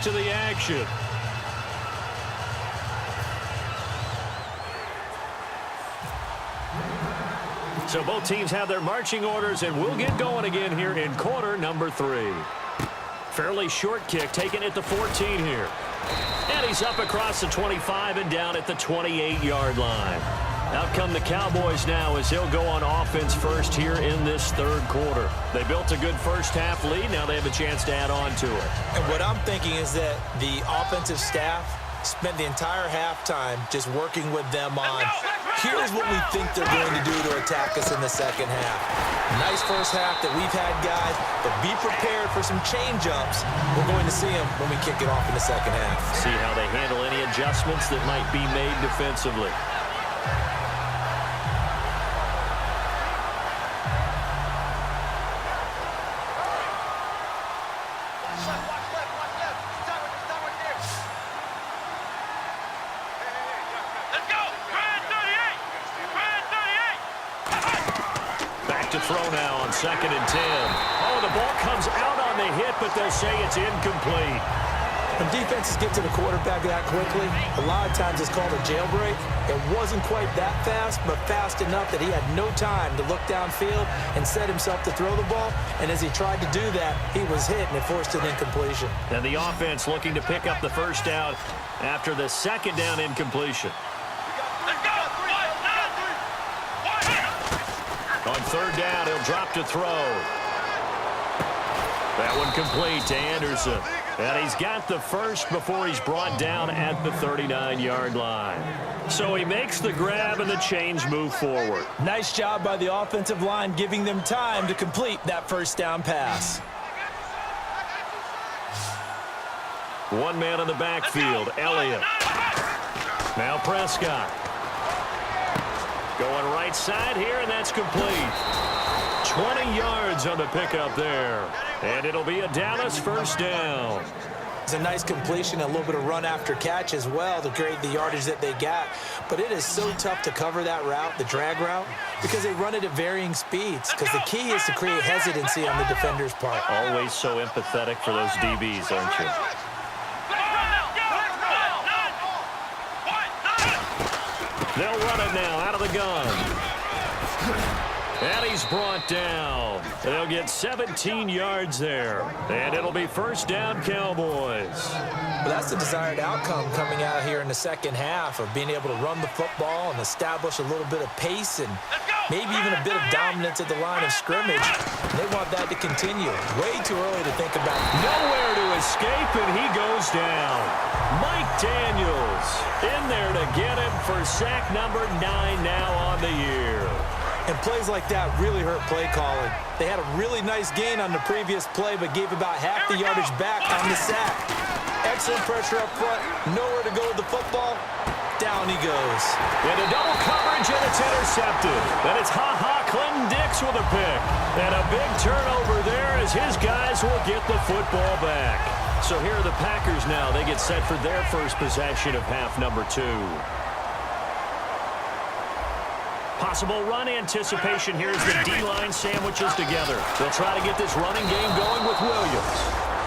to the action. So both teams have their marching orders, and we'll get going again here in quarter number 3. Fairly short kick, taken at the 14 here. And he's up across the 25 and down at the 28-yard line. Out come the Cowboys now as he'll go on offense first here in this third quarter. They built a good first-half lead. Now they have a chance to add on to it. And what I'm thinking is that the offensive staff spent the entire halftime just working with them on, here's what we think they're going to do to attack us in the second half. Nice first half that we've had, guys, but be prepared for some change-ups. We're going to see them when we kick it off in the second half. See how they handle any adjustments that might be made defensively. To throw now on 2nd and 10. Oh, the ball comes out on the hit, but they'll say it's incomplete. When defenses get to the quarterback that quickly, a lot of times it's called a jailbreak. It wasn't quite that fast, but fast enough that he had no time to look downfield and set himself to throw the ball. And as he tried to do that, he was hit, and it forced an incompletion. And the offense looking to pick up the first down after the second down incompletion. On 3rd down, he'll drop to throw. That one complete to Anderson. And he's got the first before he's brought down at the 39-yard line. So he makes the grab and the chains move forward. Nice job by the offensive line giving them time to complete that first down pass. One man in the backfield, Elliott. Now Prescott. Going right side here, and that's complete. 20 yards on the pickup there. And it'll be a Dallas first down. It's a nice completion, a little bit of run after catch as well to create the yardage that they got. But it is so tough to cover that route, the drag route, because they run it at varying speeds. Because the key is to create hesitancy on the defender's part. Always so empathetic for those DBs, aren't you? They'll run it now out of the gun. And he's brought down. They'll get 17 yards there. And it'll be first down, Cowboys. Well, that's the desired outcome coming out here in the second half of being able to run the football and establish a little bit of pace and maybe even a bit of dominance at the line of scrimmage. They want that to continue. Way too early to think about. Nowhere to escape, and he goes down. Mike Daniels in there to get him for sack number 9 now on the year. And plays like that really hurt play calling. They had a really nice gain on the previous play, but gave about half the yardage back on the sack. Excellent pressure up front. Nowhere to go with the football. Down he goes. Into double coverage, and it's intercepted. And it's Clinton Dix with a pick. And a big turnover there as his guys will get the football back. So here are the Packers now. They get set for their first possession of half number 2. Possible run anticipation here as the D-line sandwiches together. They'll try to get this running game going with Williams.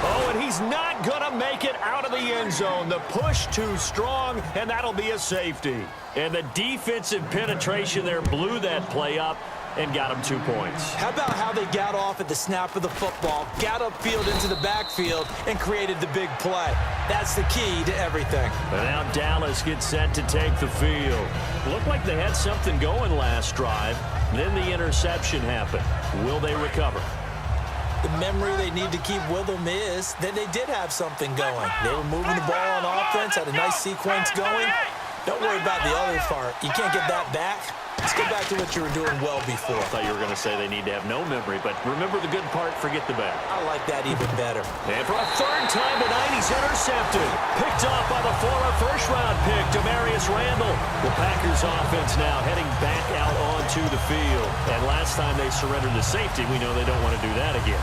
Oh, and he's not going to make it out of the end zone. The push too strong, and that'll be a safety. And the defensive penetration there blew that play up and got him 2 points. How about how they got off at the snap of the football, got upfield into the backfield, and created the big play? That's the key to everything. And now Dallas gets set to take the field. Looked like they had something going last drive. Then the interception happened. Will they recover? The memory they need to keep with them is that they did have something going. They were moving the ball on offense, had a nice sequence going. Don't worry about the other part. You can't get that back. Let's get back to what you were doing well before. I thought you were going to say they need to have no memory, but remember the good part, forget the bad. I like that even better. And for a third time tonight, he's intercepted. Picked off by the former first-round pick, Demarius Randall. The Packers offense now heading back out onto the field. And last time they surrendered the safety, we know they don't want to do that again.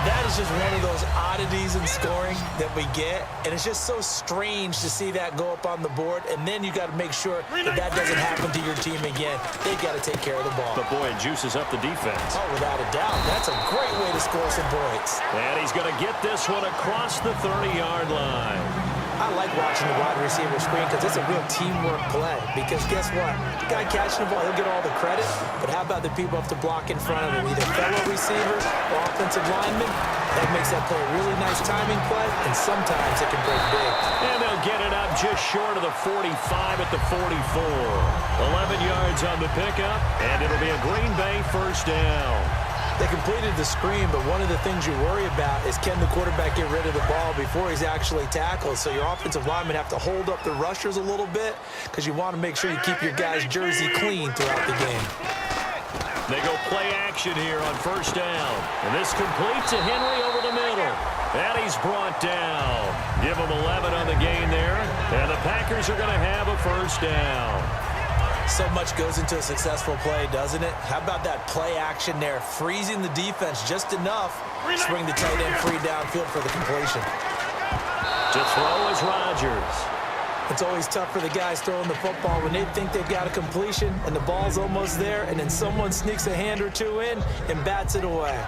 That is just one of those oddities in scoring that we get, and it's just so strange to see that go up on the board, and then you got to make sure that that doesn't happen to your team again. They've got to take care of the ball. But, boy, it juices up the defense. Oh, without a doubt. That's a great way to score some points. And he's going to get this one across the 30-yard line. I like watching the wide receiver screen because it's a real teamwork play. Because guess what? The guy catching the ball, he'll get all the credit. But how about the people have to block in front of him? Either fellow receivers or offensive linemen. That makes that play a really nice timing play, and sometimes it can break big. And they'll get it up just short of the 45 at the 44. 11 yards on the pickup, and it'll be a Green Bay first down. They completed the screen, but one of the things you worry about is can the quarterback get rid of the ball before he's actually tackled? So your offensive linemen have to hold up the rushers a little bit because you want to make sure you keep your guy's jersey clean throughout the game. They go play action here on first down. And this completes to Henry over the middle. And he's brought down. Give him 11 on the gain there. And the Packers are going to have a first down. So much goes into a successful play, doesn't it? How about that play action there? Freezing the defense just enough to bring the tight end free downfield for the completion. To throw is Rodgers. It's always tough for the guys throwing the football when they think they've got a completion and the ball's almost there, and then someone sneaks a hand or two in and bats it away.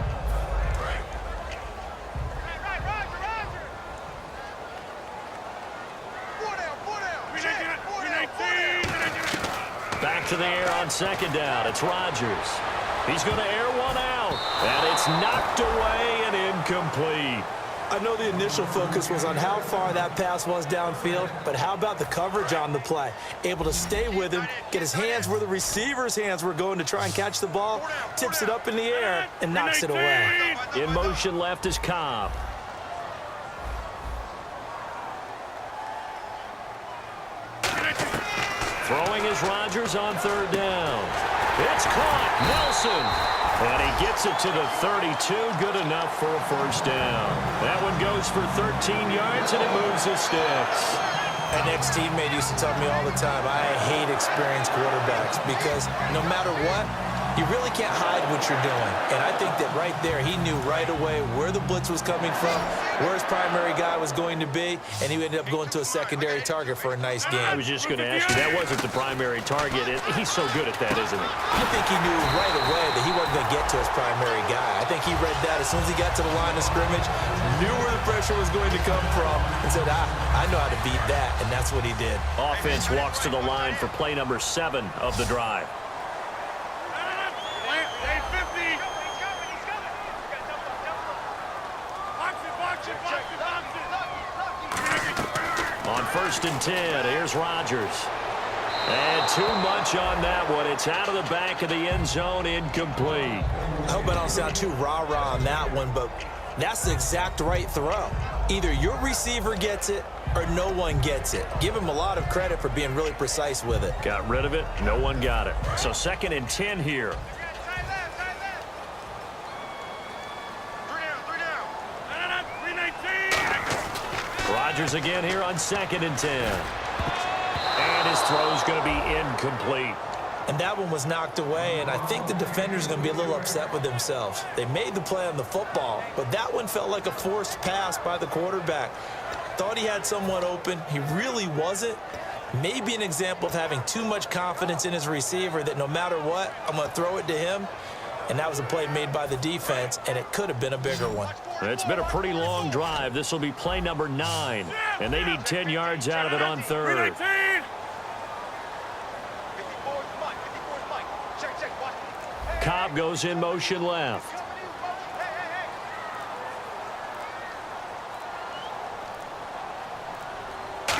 Back to the air on second down. It's Rodgers. He's going to air one out. And it's knocked away and incomplete. I know the initial focus was on how far that pass was downfield, but how about the coverage on the play? Able to stay with him, get his hands where the receiver's hands were going to try and catch the ball, tips it up in the air, and knocks it away. In motion left is Cobb. Throwing is Rodgers on third down. It's caught. Nelson. And he gets it to the 32. Good enough for a first down. That one goes for 13 yards, and it moves the sticks. An ex-teammate used to tell me all the time, I hate experienced quarterbacks because no matter what, you really can't hide what you're doing. And I think that right there, he knew right away where the blitz was coming from, where his primary guy was going to be, and he ended up going to a secondary target for a nice game. I was just going to ask you, that wasn't the primary target. He's so good at that, isn't he? I think he knew right away that he wasn't going to get to his primary guy. I think he read that as soon as he got to the line of scrimmage, knew where the pressure was going to come from, and said, I know how to beat that, and that's what he did. Offense walks to the line for play number 7 of the drive. On first and 10, here's Rodgers. And too much on that one. It's out of the back of the end zone, incomplete. I hope I don't sound too rah-rah on that one, but that's the exact right throw. Either your receiver gets it or no one gets it. Give him a lot of credit for being really precise with it. Got rid of it. No one got it. So second and 10 here. Rodgers again here on second and 10. And his throw's going to be incomplete. And that one was knocked away, and I think the defender's going to be a little upset with themselves. They made the play on the football, but that one felt like a forced pass by the quarterback. Thought he had someone open. He really wasn't. Maybe an example of having too much confidence in his receiver that no matter what, I'm going to throw it to him. And that was a play made by the defense, and it could have been a bigger one. It's been a pretty long drive. This will be play number 9, and they need 10 yards out of it on third. Cobb goes in motion left.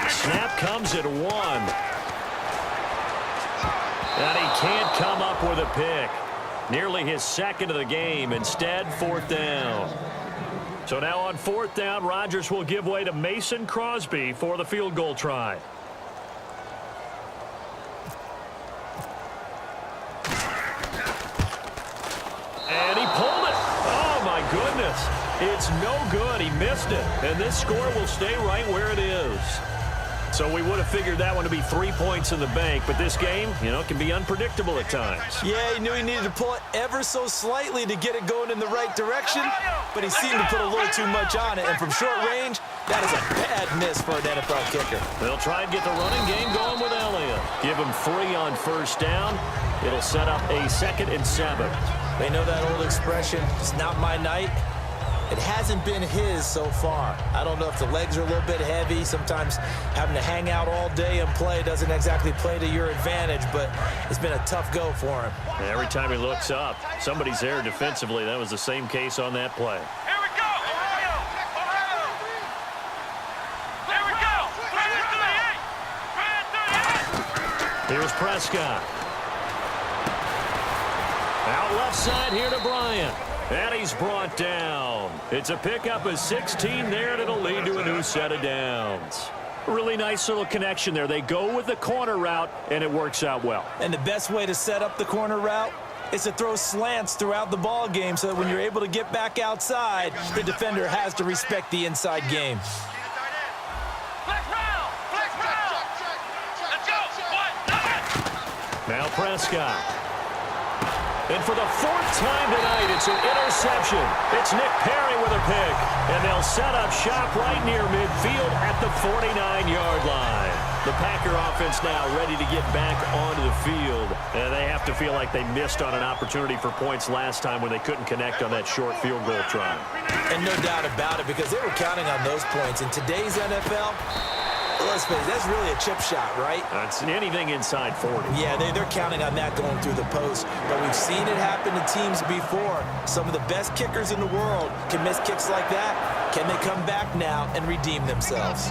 Snap comes at 1. And he can't come up with a pick. Nearly his second of the game. Instead, fourth down. So now on fourth down, Rodgers will give way to Mason Crosby for the field goal try. And he pulled it. Oh, my goodness. It's no good. He missed it. And this score will stay right where it is. So we would have figured that one to be 3 points in the bank, but this game, it can be unpredictable at times. Yeah, he knew he needed to pull it ever so slightly to get it going in the right direction, but he seemed to put a little too much on it, and from short range, that is a bad miss for an NFL kicker. They'll try and get the running game going with Elliott. Give him 3 on first down. It'll set up a 2nd and 7. They know that old expression, it's not my night. It hasn't been his so far. I don't know if the legs are a little bit heavy. Sometimes having to hang out all day and play doesn't exactly play to your advantage, but it's been a tough go for him. Every time he looks up, somebody's there defensively. That was the same case on that play. Here we go! Ohio! Ohio! Here we go! 38! Here's Prescott. Out left side here to Bryant. And he's brought down. It's a pickup of 16 there, and it'll lead to a new set of downs. Really nice little connection there. They go with the corner route, and it works out well. And the best way to set up the corner route is to throw slants throughout the ball game so that when you're able to get back outside, the defender has to respect the inside game. Flex round! Flex round! Let's go! 1, 9! Now Prescott. And for the 4th time tonight, it's an interception. It's Nick Perry with a pick. And they'll set up shop right near midfield at the 49-yard line. The Packer offense now ready to get back onto the field. And they have to feel like they missed on an opportunity for points last time when they couldn't connect on that short field goal try. And no doubt about it, because they were counting on those points. In today's NFL, let's face it, that's really a chip shot, right? It's anything inside 40. Yeah, they're counting on that going through the post. But we've seen it happen to teams before. Some of the best kickers in the world can miss kicks like that. Can they come back now and redeem themselves?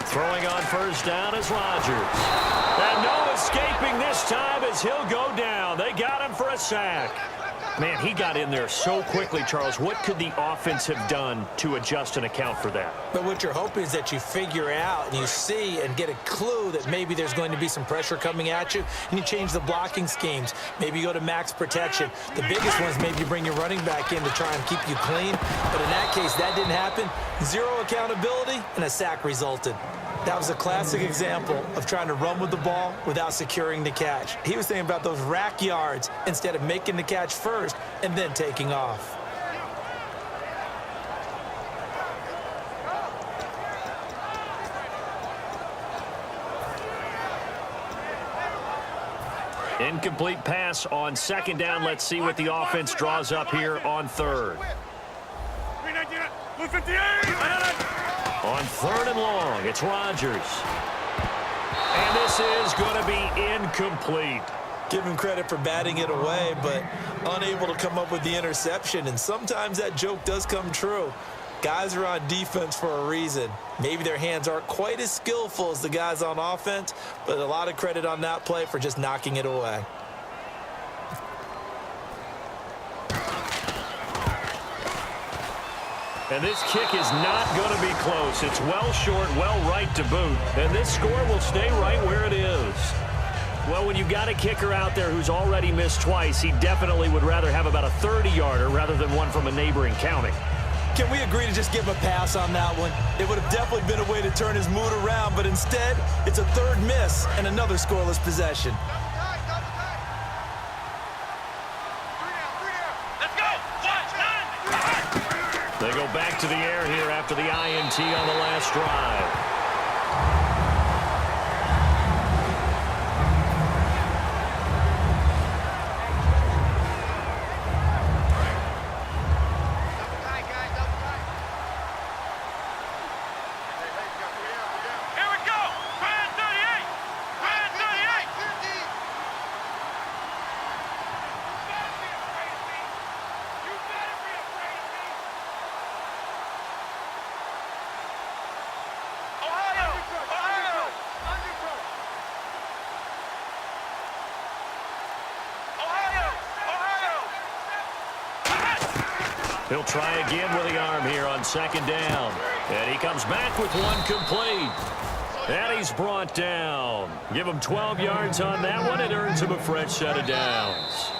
Throwing on first down is Rodgers. And no escaping this time as he'll go down. They got him for a sack. Man, he got in there so quickly, Charles. What could the offense have done to adjust and account for that? But what you're hoping is that you figure out and you see and get a clue that maybe there's going to be some pressure coming at you, and you change the blocking schemes. Maybe you go to max protection. The biggest one is maybe you bring your running back in to try and keep you clean. But in that case, that didn't happen. 0 accountability, and a sack resulted. That was a classic example of trying to run with the ball without securing the catch. He was thinking about those rack yards instead of making the catch first and then taking off. Incomplete pass on 2nd down. Let's see what the offense draws up here on 3rd. 158! On 3rd and long, it's Rodgers. And this is going to be incomplete. Give him credit for batting it away, but unable to come up with the interception. And sometimes that joke does come true. Guys are on defense for a reason. Maybe their hands aren't quite as skillful as the guys on offense, but a lot of credit on that play for just knocking it away. And this kick is not going to be close. It's well short, well right to boot. And this score will stay right where it is. Well, when you've got a kicker out there who's already missed twice, he definitely would rather have about a 30-yarder rather than one from a neighboring county. Can we agree to just give him a pass on that one? It would have definitely been a way to turn his mood around, but instead, it's a 3rd miss and another scoreless possession. They go back to the air here after the INT on the last drive. He'll try again with the arm here on 2nd down. And he comes back with one complete. And he's brought down. Give him 12 yards on that one. It earns him a fresh set of downs.